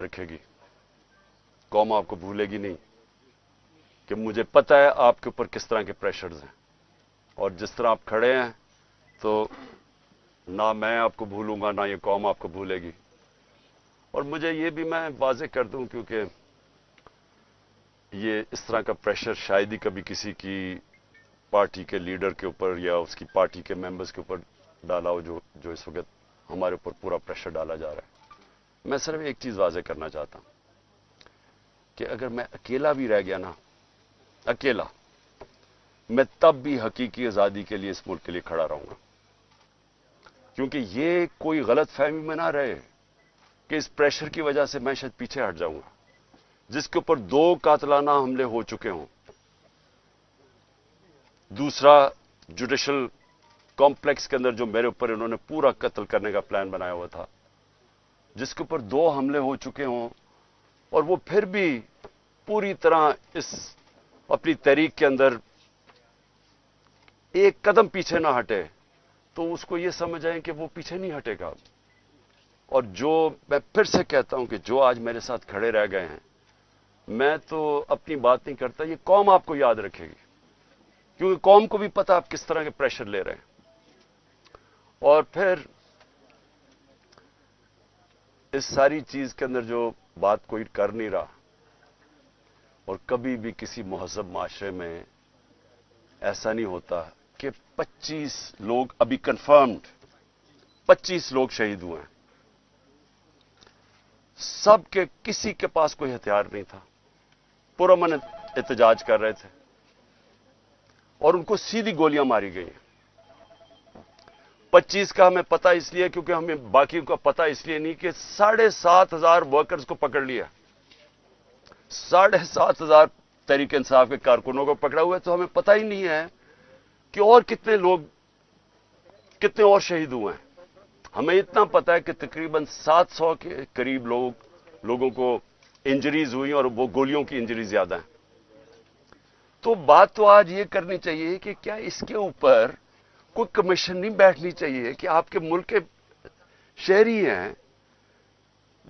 रखेगी, कौम आपको भूलेगी नहीं कि मुझे पता है आपके ऊपर किस तरह के प्रेशर्स हैं, और जिस तरह आप खड़े हैं तो ना मैं आपको भूलूंगा ना ये कौम आपको भूलेगी। और मुझे ये भी मैं वाज़ेह कर दूं, क्योंकि ये इस तरह का प्रेशर शायद ही कभी किसी की पार्टी के लीडर के ऊपर या उसकी पार्टी के मेंबर्स के ऊपर डाला हो, जो इस वक्त हमारे ऊपर पूरा प्रेशर डाला जा रहा है। मैं सिर्फ एक चीज़ वाज़ेह करना चाहता हूं कि अगर मैं अकेला भी रह गया ना, अकेला, मैं तब भी हकीकी आज़ादी के लिए, इस मुल्क के लिए खड़ा रहूंगा। क्योंकि ये कोई गलत फहमी में ना रहे कि इस प्रेशर की वजह से मैं शायद पीछे हट जाऊंगा। जिसके ऊपर 2 कातलाना हमले हो चुके हों, दूसरा जुडिशल कॉम्प्लेक्स के अंदर जो मेरे ऊपर इन्होंने पूरा कत्ल करने का प्लान बनाया हुआ था, जिसके ऊपर 2 हमले हो चुके हों, और वो फिर भी पूरी तरह इस अपनी तहरीक के अंदर एक कदम पीछे ना हटे, तो उसको ये समझ आए कि वो पीछे नहीं हटेगा। और जो मैं फिर से कहता हूं कि जो आज मेरे साथ खड़े रह गए हैं, मैं तो अपनी बात नहीं करता, ये कौम आपको याद रखेगी, क्योंकि कौम को भी पता आप किस तरह के प्रेशर ले रहे हैं। और फिर इस सारी चीज के अंदर जो बात कोई कर नहीं रहा, और कभी भी किसी महज़ब माशरे में ऐसा नहीं होता कि 25 लोग अभी कंफर्म्ड 25 लोग शहीद हुए हैं, सबके किसी के पास कोई हथियार नहीं था, पुरअमन एहतजाज कर रहे थे और उनको सीधी गोलियां मारी गई। 25 का हमें पता इसलिए क्योंकि हमें बाकी का पता इसलिए नहीं कि 7,500 वर्कर्स को पकड़ लिया, 7,500 तहरीक इंसाफ के कारकुनों को पकड़ा हुआ है। तो हमें पता ही नहीं है कि और कितने और शहीद हुए हैं। हमें इतना पता है कि तकरीबन 700 के करीब लोगों को इंजरीज हुई, और वो गोलियों की इंजरीज ज्यादा हैं। तो बात तो आज ये करनी चाहिए कि क्या इसके ऊपर कोई कमीशन नहीं बैठनी चाहिए कि आपके मुल्क के शहरी हैं,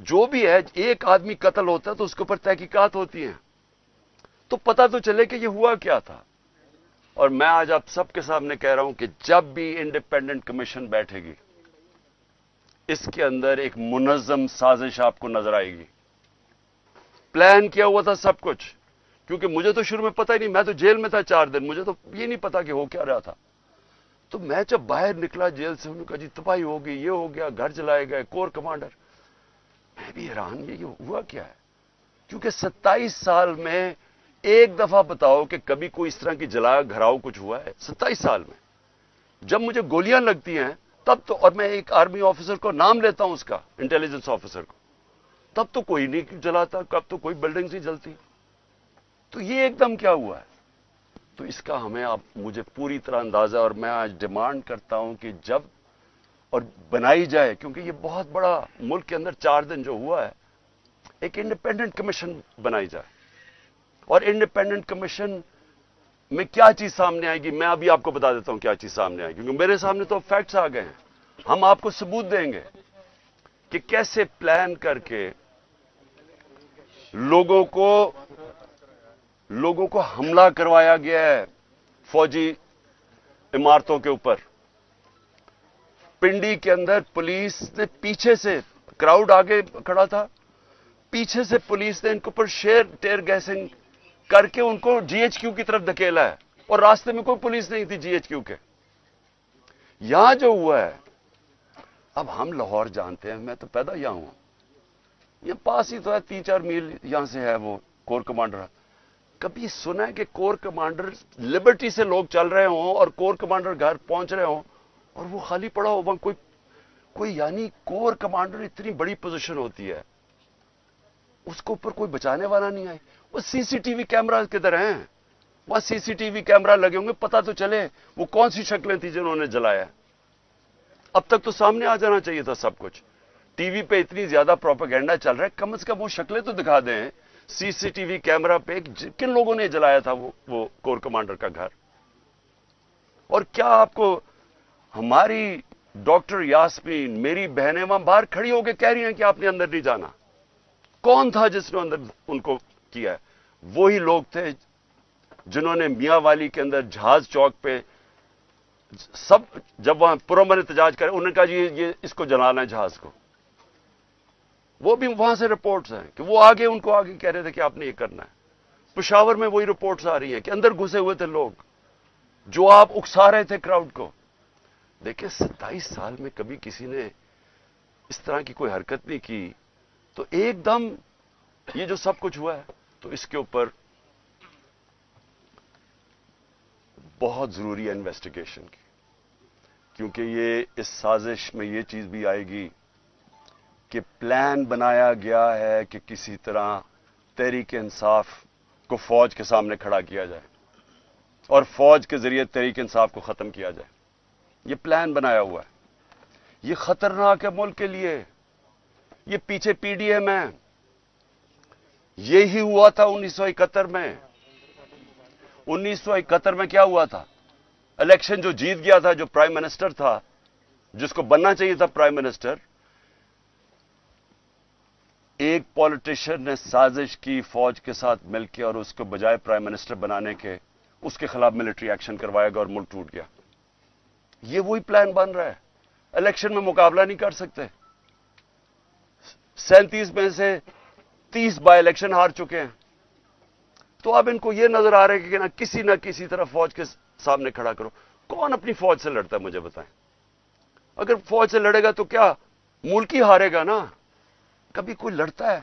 जो भी है, एक आदमी कत्ल होता है तो उसके ऊपर तहकीकात होती है, तो पता तो चले कि ये हुआ क्या था। और मैं आज आप सबके सामने कह रहा हूं कि जब भी इंडिपेंडेंट कमीशन बैठेगी, इसके अंदर एक मुनज़्ज़म साजिश आपको नजर आएगी। प्लान किया हुआ था सब कुछ, क्योंकि मुझे तो शुरू में पता ही नहीं, मैं तो जेल में था 4 दिन, मुझे तो ये नहीं पता कि हो क्या रहा था। तो मैं जब बाहर निकला जेल से, उन्होंने कहा जी तबाही हो गई, ये हो गया, घर जलाए गए, कोर कमांडर। मैं भी हैरान, ये हुआ क्या है? क्योंकि 27 साल में एक दफा बताओ कि कभी कोई इस तरह की जला घराव कुछ हुआ है 27 साल में? जब मुझे गोलियां लगती हैं तब तो, और मैं एक आर्मी ऑफिसर को नाम लेता हूं उसका, इंटेलिजेंस ऑफिसर को, तब तो कोई नहीं जलाता, कब तो कोई बिल्डिंग नहीं जलती। तो ये एकदम क्या हुआ है? तो इसका हमें आप मुझे पूरी तरह अंदाजा, और मैं आज डिमांड करता हूं कि जब और बनाई जाए, क्योंकि ये बहुत बड़ा मुल्क के अंदर 4 दिन जो हुआ है, एक इंडिपेंडेंट कमीशन बनाई जाए। और इंडिपेंडेंट कमीशन में क्या चीज सामने आएगी, मैं अभी आपको बता देता हूं क्या चीज सामने आएगी, क्योंकि मेरे सामने तो फैक्ट्स आ गए हैं। हम आपको सबूत देंगे कि कैसे प्लान करके लोगों को हमला करवाया गया है फौजी इमारतों के ऊपर। पिंडी के अंदर पुलिस ने पीछे से, क्राउड आगे खड़ा था, पीछे से पुलिस ने इनके ऊपर टेयर गैसिंग करके उनको जीएचक्यू की तरफ धकेला है, और रास्ते में कोई पुलिस नहीं थी जीएचक्यू के। यहां जो हुआ है, अब हम लाहौर जानते हैं, मैं तो पैदा यहां हूं, ये पास ही तो है, 3-4 मील यहां से है वो कोर कमांडर। कभी सुना है कि कोर कमांडर लिबर्टी से लोग चल रहे हों और कोर कमांडर घर पहुंच रहे हों और वो खाली पड़ा हो वहां कोई यानी कोर कमांडर इतनी बड़ी पोजीशन होती है, उसको ऊपर कोई बचाने वाला नहीं आए। वो सीसीटीवी कैमरा किधर हैं? वहां सीसीटीवी कैमरा लगे होंगे, पता तो चले वो कौन सी शक्लें थी जिन्होंने जलाया। अब तक तो सामने आ जाना चाहिए था सब कुछ। टीवी पे इतनी ज्यादा प्रोपेगेंडा चल रहा है, कम से कम वो शक्लें तो दिखा दें सीसीटीवी कैमरा पे, किन लोगों ने जलाया था वो कोर कमांडर का घर। और क्या आपको हमारी डॉक्टर यास्मीन, मेरी बहनें वहां बाहर खड़ी होकर कह रही हैं कि आपने अंदर नहीं जाना। کون تھا جس نے اندر ان کو کیا ہے؟ وہی لوگ تھے جنہوں نے میاں والی کے اندر جہاز چوک پہ سب جب وہاں پرامن احتجاج کرے، انہوں نے کہا جی یہ اس کو جلانا ہے جہاز کو. وہ بھی وہاں سے رپورٹس ہیں کہ وہ آگے ان کو آگے کہہ رہے تھے کہ آپ نے یہ کرنا ہے. پشاور میں وہی رپورٹس آ رہی ہیں کہ اندر گھسے ہوئے تھے لوگ جو آپ اکسا رہے تھے کراؤڈ کو. دیکھیں 27 سال میں کبھی کسی نے اس طرح کی کوئی حرکت نہیں کی، تو ایک دم یہ جو سب کچھ ہوا ہے، تو اس کے اوپر بہت ضروری ہے انویسٹیگیشن کی، کیونکہ یہ اس سازش میں یہ چیز بھی آئے گی کہ پلان بنایا گیا ہے کہ کسی طرح تحریک انصاف کو فوج کے سامنے کھڑا کیا جائے اور فوج کے ذریعے تحریک انصاف کو ختم کیا جائے. یہ پلان بنایا ہوا ہے. یہ خطرناک ہے ملک کے لیے. یہ پیچھے پی ڈی ایم ہے. یہی ہوا تھا 1971 میں. 1971 میں کیا ہوا تھا؟ الیکشن جو جیت گیا تھا، جو پرائم منسٹر تھا، جس کو بننا چاہیے تھا پرائم منسٹر، ایک پولیٹیشین نے سازش کی فوج کے ساتھ مل کے اور اس کو بجائے پرائم منسٹر بنانے کے اس کے خلاف ملٹری ایکشن کروایا گیا اور ملک ٹوٹ گیا. یہ وہی پلان بن رہا ہے. الیکشن میں مقابلہ نہیں کر سکتے. 37 میں سے 30 بائی الیکشن ہار چکے ہیں. تو اب ان کو یہ نظر آ رہا ہے کہ نہ کسی طرح فوج کے سامنے کھڑا کرو. کون اپنی فوج سے لڑتا ہے مجھے بتائیں؟ اگر فوج سے لڑے گا تو کیا ملک ہی ہارے گا نا؟ کبھی کوئی لڑتا ہے؟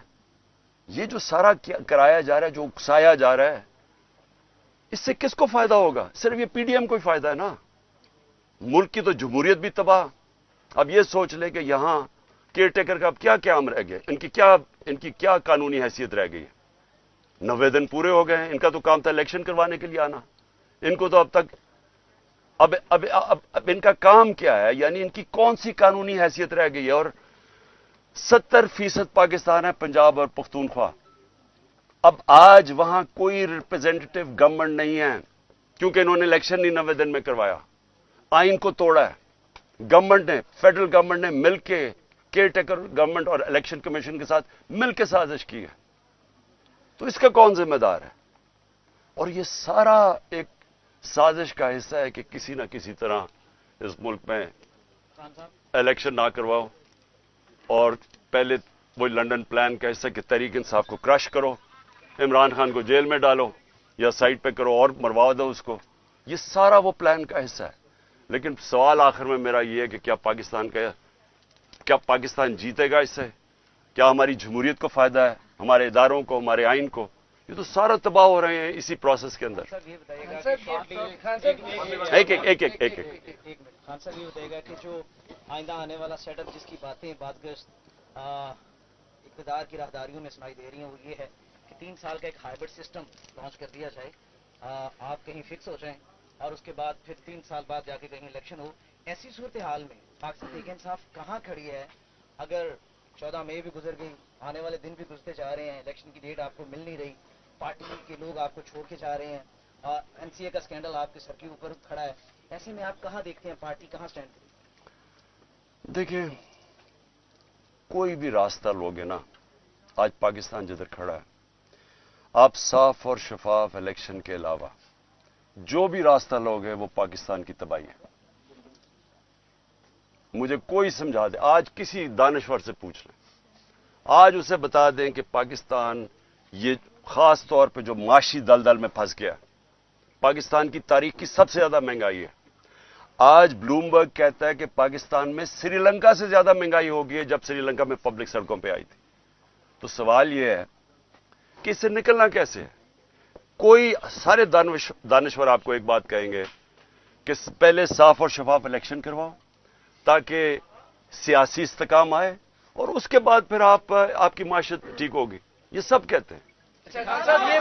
یہ جو سارا کرایا جا رہا ہے، جو اکسایا جا رہا ہے، اس سے کس کو فائدہ ہوگا؟ صرف یہ پی ڈی ایم کو ہی فائدہ ہے نا. ملک کی تو جمہوریت بھی تباہ. اب یہ سوچ لے کہ یہاں کیئر ٹیکر کا اب کیا قیام رہ گیا، ان کی کیا قانونی حیثیت رہ گئی ہے؟ 90 دن پورے ہو گئے ہیں. ان کا تو کام تھا الیکشن کروانے کے لیے آنا. ان کو تو اب تک اب ان کا کام کیا ہے؟ یعنی ان کی کون سی قانونی حیثیت رہ گئی ہے؟ اور 70% پاکستان ہے پنجاب اور پختونخوا. اب آج وہاں کوئی ریپرزینٹیٹو گورنمنٹ نہیں ہے کیونکہ انہوں نے الیکشن نہیں 90 دن میں کروایا. آئین کو توڑا ہے. گورنمنٹ نے، فیڈرل گورنمنٹ نے مل کے کیئر ٹیکر گورنمنٹ اور الیکشن کمیشن کے ساتھ مل کے سازش کی ہے. تو اس کا کون ذمہ دار ہے؟ اور یہ سارا ایک سازش کا حصہ ہے کہ کسی نہ کسی طرح اس ملک میں الیکشن نہ کرواؤ اور پہلے وہ لنڈن پلان کا حصہ کہ تحریک انصاف کو کرش کرو، عمران خان کو جیل میں ڈالو یا سائٹ پہ کرو اور مروا دو اس کو. یہ سارا وہ پلان کا حصہ ہے. لیکن سوال آخر میں میرا یہ ہے کہ کیا پاکستان جیتے گا اس سے؟ کیا ہماری جمہوریت کو فائدہ ہے؟ ہمارے اداروں کو، ہمارے آئین کو؟ یہ تو سارا تباہ ہو رہے ہیں اسی پروسیس کے اندر. ایک خان صاحب یہ بتائے گا کہ جو آئندہ آنے والا سیٹ اپ جس کی باتیں بادگشت اقتدار کی راہداریوں میں سنائی دے رہی ہیں، وہ یہ ہے کہ 3 سال کا ایک ہائبرڈ سسٹم لانچ کر دیا جائے. آپ کہیں فکس ہو جائیں اور اس کے بعد پھر 3 سال بعد جا کے کہیں الیکشن ہو. ایسی صورتحال میں پاکستان تحریک انصاف کہاں کھڑی ہے؟ اگر 14 مئی بھی گزر گئی، آنے والے دن بھی گزرتے جا رہے ہیں، الیکشن کی ڈیٹ آپ کو مل نہیں رہی، پارٹی کے لوگ آپ کو چھوڑ کے جا رہے ہیں، اور این سی اے کا اسکینڈل آپ کے سر کے اوپر کھڑا ہے، ایسے میں آپ کہاں دیکھتے ہیں پارٹی کہاں اسٹینڈ کرے؟ دیکھیں، کوئی بھی راستہ لوگے نا، آج پاکستان جدھر کھڑا ہے، آپ صاف اور شفاف الیکشن کے علاوہ جو بھی راستہ لوگ ہیں وہ پاکستان کی تباہی ہے. مجھے کوئی سمجھا دے، آج کسی دانشور سے پوچھ لیں، آج اسے بتا دیں کہ پاکستان یہ خاص طور پہ جو معاشی دلدل میں پھنس گیا، پاکستان کی تاریخ کی سب سے زیادہ مہنگائی ہے. آج بلومبرگ کہتا ہے کہ پاکستان میں سری لنکا سے زیادہ مہنگائی ہوگی ہے جب سری لنکا میں پبلک سڑکوں پہ آئی تھی. تو سوال یہ ہے کہ اس سے نکلنا کیسے ہے؟ کوئی سارے دانشور آپ کو ایک بات کہیں گے کہ پہلے صاف اور شفاف الیکشن کرواؤ تاکہ سیاسی استحکام آئے اور اس کے بعد پھر آپ کی معیشت ٹھیک ہوگی. یہ سب کہتے ہیں. خان صاحب یہ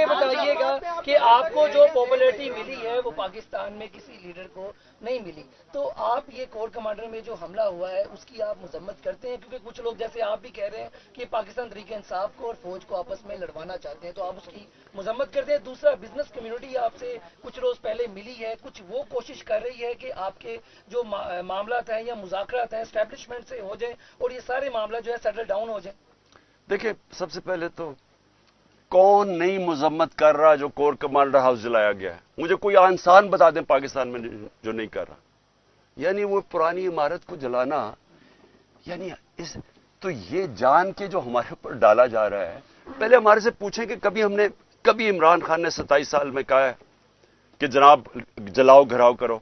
بتائیے گا کہ آپ کو جو پاپولیرٹی ملی ہے وہ پاکستان میں کسی لیڈر کو نہیں ملی، تو آپ یہ کور کمانڈر میں جو حملہ ہوا ہے اس کی آپ مذمت کرتے ہیں؟ کیونکہ کچھ لوگ جیسے آپ بھی کہہ رہے ہیں کہ پاکستان تحریک انصاف کو اور فوج کو آپس میں لڑوانا چاہتے ہیں، تو آپ اس کی مذمت کرتے ہیں. دوسرا، بزنس کمیونٹی آپ سے کچھ روز پہلے ملی ہے، کچھ وہ کوشش کر رہی ہے کہ آپ کے جو معاملات ہیں یا مذاکرات ہیں اسٹیبلشمنٹ سے ہو جائیں اور یہ سارے معاملہ جو ہے سیٹل ڈاؤن ہو جائیں. देखिए, सबसे पहले तो कौन नई मजम्मत कर रहा जो कोर कमांडर हाउस जलाया गया है? मुझे कोई इंसान बता दें पाकिस्तान में जो नहीं कर रहा। यानी वो पुरानी इमारत को जलाना, यानी इस तो ये जान के जो हमारे ऊपर डाला जा रहा है, पहले हमारे से पूछें कि कभी इमरान खान ने 27 साल में कहा है कि जनाब जलाओ घराव करो?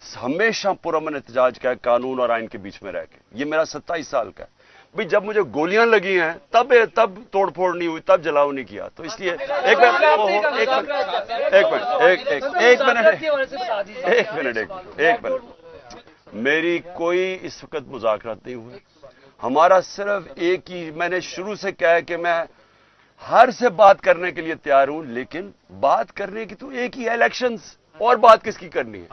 हमेशा पुरअमन एहतजाज का है, कानून और आइन के बीच में रह के। ये मेरा 27 साल का है भाई। जब मुझे गोलियां लगी हैं तब तोड़फोड़ नहीं हुई, तब जलाओ नहीं किया। तो इसलिए एक मिनट, मेरी कोई इस वक्त मुज़ाकरात नहीं हुए। हमारा सिर्फ एक ही, मैंने शुरू से कहा है कि मैं हर से बात करने के लिए तैयार हूं, लेकिन बात करने की तो एक ही है, इलेक्शंस। और बात किसकी करनी है?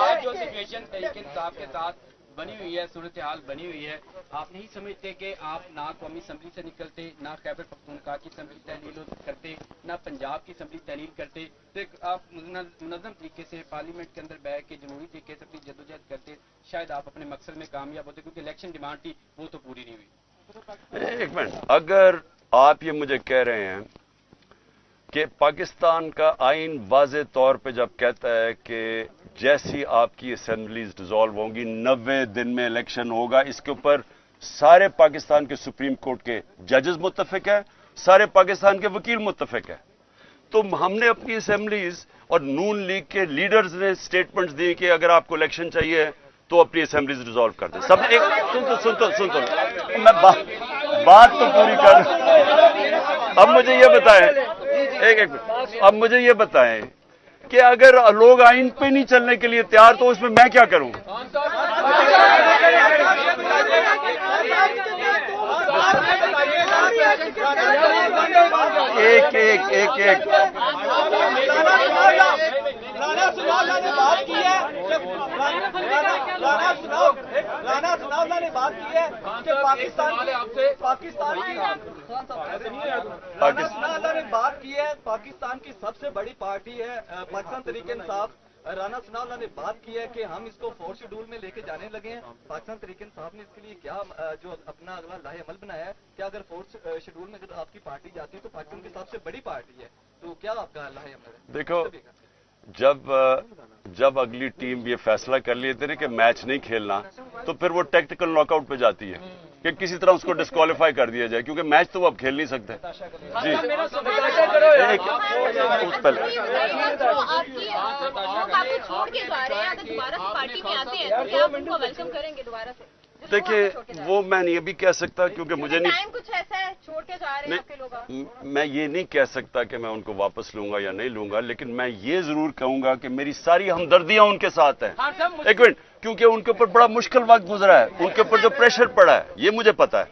आज जो सिचुएशन तहरीक इंसाफ के साथ बनी हुई है, सूरत हाल बनी हुई है, आप नहीं समझते कि आप ना कौमी असम्बली से निकलते, ना खैबर पख्तूनख्वा की असम्बली तहलील करते, ना पंजाब की असम्बली तहलील करते, तो आप मुनज़्ज़म तरीके से पार्लियामेंट के अंदर बैठ के जमहूरी तरीके से अपनी जद्दोजहद करते, शायद आप अपने मकसद में कामयाब होते, क्योंकि इलेक्शन डिमांड थी वो तो पूरी नहीं हुई। एक मिनट, अगर आप ये मुझे कह रहे हैं कि पाकिस्तान का आइन वाज़े तौर पे जब कहता है कि जैसी आपकी असेंबलीज डिसॉल्व होंगी 90 दिन में इलेक्शन होगा, इसके ऊपर सारे पाकिस्तान के सुप्रीम कोर्ट के जजेस मुत्तफिक है, सारे पाकिस्तान के वकील मुत्तफिक है, तो हमने अपनी असेंबलीज और नून लीग के लीडर्स ने स्टेटमेंट्स दिए कि अगर आपको इलेक्शन चाहिए तो अपनी असेंबलीज डिसॉल्व कर दें। सब एक सुन तो मैं बात तो पूरी कर। अब मुझे ये बताएं, अब मुझे ये बताएं कि अगर लोग आइन पे नहीं चलने के लिए तैयार, तो उसमें मैं क्या करूं? एक राना ने बात की है कि पाकिस्तान की सबसे बड़ी पार्टी है पाकिस्तान तहरीक इंसाफ। राना सनाउल्लाह ने बात की है कि हम इसको 4th शेड्यूल में लेके जाने लगे हैं। पाकिस्तान तहरीक इंसाफ ने इसके लिए क्या जो अपना अगला लाहे अमल बनाया है? क्या अगर 4th शेड्यूल में अगर आपकी पार्टी जाती है तो पाकिस्तान की सबसे बड़ी पार्टी है, तो क्या आपका लाहे अमल है? देखो, जब अगली टीम ये फैसला कर लेते हैं कि मैच नहीं खेलना, तो फिर वो टैक्टिकल नॉकआउट पे जाती है कि किसी तरह उसको डिस्क्वालीफाई कर दिया जाए, क्योंकि मैच तो वो अब खेल नहीं सकते। जी, देखिए, वो मैं ये भी कह सकता, क्योंकि मुझे नहीं, कुछ ऐसा है छोड़ के जा रहे हैं आपके लोग। मैं ये नहीं कह सकता कि मैं उनको वापस लूंगा या नहीं लूंगा, लेकिन मैं ये जरूर कहूंगा कि मेरी सारी हमदर्दियां उनके साथ हैं। एक मिनट, क्योंकि उनके ऊपर बड़ा मुश्किल वक्त गुजरा है, उनके ऊपर जो प्रेशर पड़ा है, ये मुझे पता है।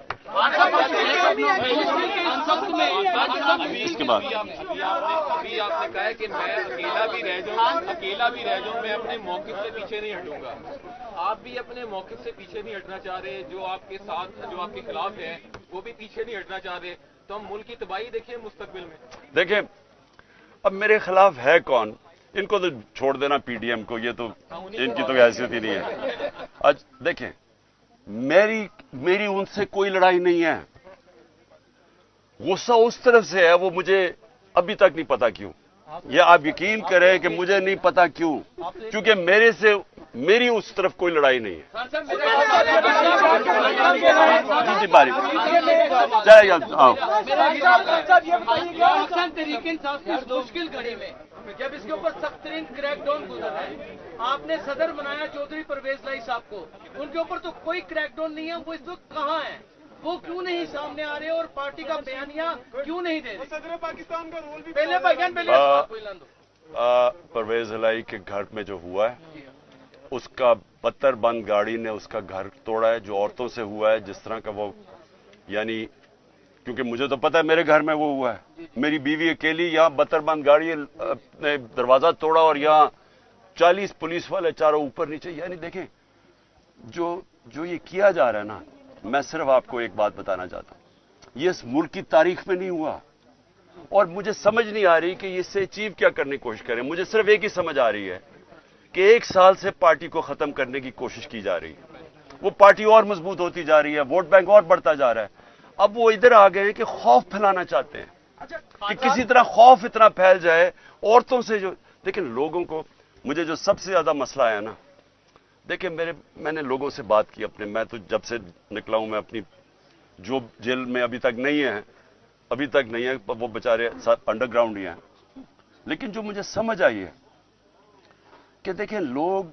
इसके बाद अभी आपने कहा है कि मैं अकेला भी रह जाऊं, मैं अपने मौक़िफ़ से पीछे नहीं हटूंगा। आप भी अपने मौक़िफ़ से पीछे नहीं हटना चाह रहे, जो आपके साथ जो आपके खिलाफ है वो भी पीछे नहीं हटना चाह रहे, तो हम मुल्क की तबाही देखें मुस्तकबिल में। देखें, अब मेरे खिलाफ है कौन? इनको तो छोड़ देना पीडीएम को, ये तो इनकी तो हैसियत ही नहीं है। आज देखें, मेरी उनसे कोई लड़ाई नहीं है, गुस्सा उस तरफ से है, वो मुझे अभी तक नहीं पता क्यों। या आप यकीन करें कि मुझे नहीं पता क्यों, क्योंकि मेरी उस तरफ कोई लड़ाई नहीं है। जी बारी चले आओ। तरीके मुश्किल घड़ी में जब इसके ऊपर सख्त तरीन क्रैकडाउन गुजर रहा है, आपने सदर बनाया चौधरी परवेज लाई साहब को, उनके ऊपर तो कोई क्रैकडाउन नहीं है। वो इस वक्त कहाँ है? वो क्यों नहीं सामने आ रहे और पार्टी का बयानिया क्यों नहीं दे रहे? सदर पाकिस्तान का रोल भी पहले परवेज लाई के घर में जो हुआ है, उसका बत्तर बंद गाड़ी ने उसका घर तोड़ा है, जो औरतों से हुआ है, जिस तरह का वो, यानी क्योंकि मुझे तो पता है मेरे घर में वो हुआ है, मेरी बीवी अकेली, यहाँ बत्तर बंद गाड़ी ने दरवाजा तोड़ा और यहाँ 40 पुलिस वाले चारों ऊपर नीचे। यानी देखें, जो ये किया जा रहा है ना, मैं सिर्फ आपको एक बात बताना चाहता हूं, ये इस मुल्क की तारीख में नहीं हुआ। और मुझे समझ नहीं आ रही कि इससे अचीव क्या करने की कोशिश करें। मुझे सिर्फ एक ही समझ आ रही है कि 1 साल से पार्टी को खत्म करने की कोशिश की जा रही है। वो पार्टी और मजबूत होती जा रही है, वोट बैंक और बढ़ता जा रहा है। अब वो इधर आ गए हैं कि खौफ फैलाना चाहते हैं कि किसी तरह खौफ इतना फैल जाए औरतों से। जो लेकिन लोगों को, मुझे जो सबसे ज्यादा मसला है ना, देखिए मैंने लोगों से बात की अपने, मैं तो जब से निकला हूं, मैं अपनी जो जेल में अभी तक नहीं है, वो बेचारे अंडरग्राउंड ही हैं। लेकिन जो मुझे समझ आई है कि देखिए लोग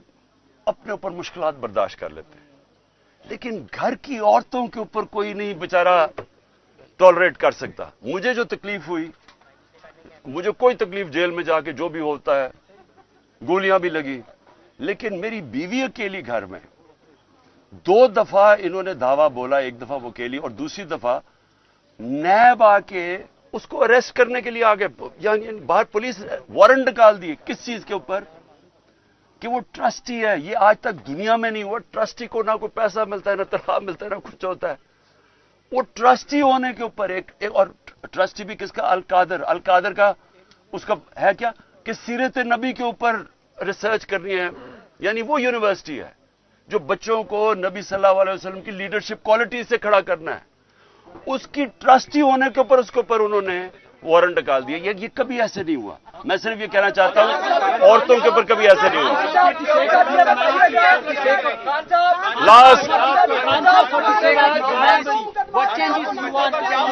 अपने ऊपर मुश्किलात बर्दाश्त कर लेते हैं, लेकिन घर की औरतों के ऊपर कोई नहीं बेचारा टॉलरेट कर सकता। मुझे जो तकलीफ हुई, मुझे कोई तकलीफ जेल में जाके जो भी होता है, गोलियां भी लगी, लेकिन मेरी बीवी अकेली घर में 2 दफा इन्होंने धावा बोला, 1 दफा वो अकेली और दूसरी दफा नैब आके उसको अरेस्ट करने के लिए आ गए। यानी बाहर पुलिस वारंट निकाल दिए किस चीज के ऊपर, कि वो ट्रस्टी है। ये आज तक दुनिया में नहीं हुआ, ट्रस्टी को ना कोई पैसा मिलता है, ना तनख्वाह मिलता है, ना कुछ होता है। वो ट्रस्टी होने के ऊपर एक और ट्रस्टी भी किसका, अल-कादर का उसका है क्या कि सीरत नबी के ऊपर रिसर्च करनी है। यानी वो यूनिवर्सिटी है जो बच्चों को नबी सल्लल्लाहु अलैहि वसल्लम की लीडरशिप क्वालिटी से खड़ा करना है। उसकी ट्रस्टी होने के ऊपर उसके ऊपर उन्होंने वारंट निकाल दिया। ये कभी ऐसे नहीं हुआ। मैं सिर्फ ये कहना चाहता हूं, औरतों के ऊपर कभी ऐसे नहीं हुआ। लास्ट क्या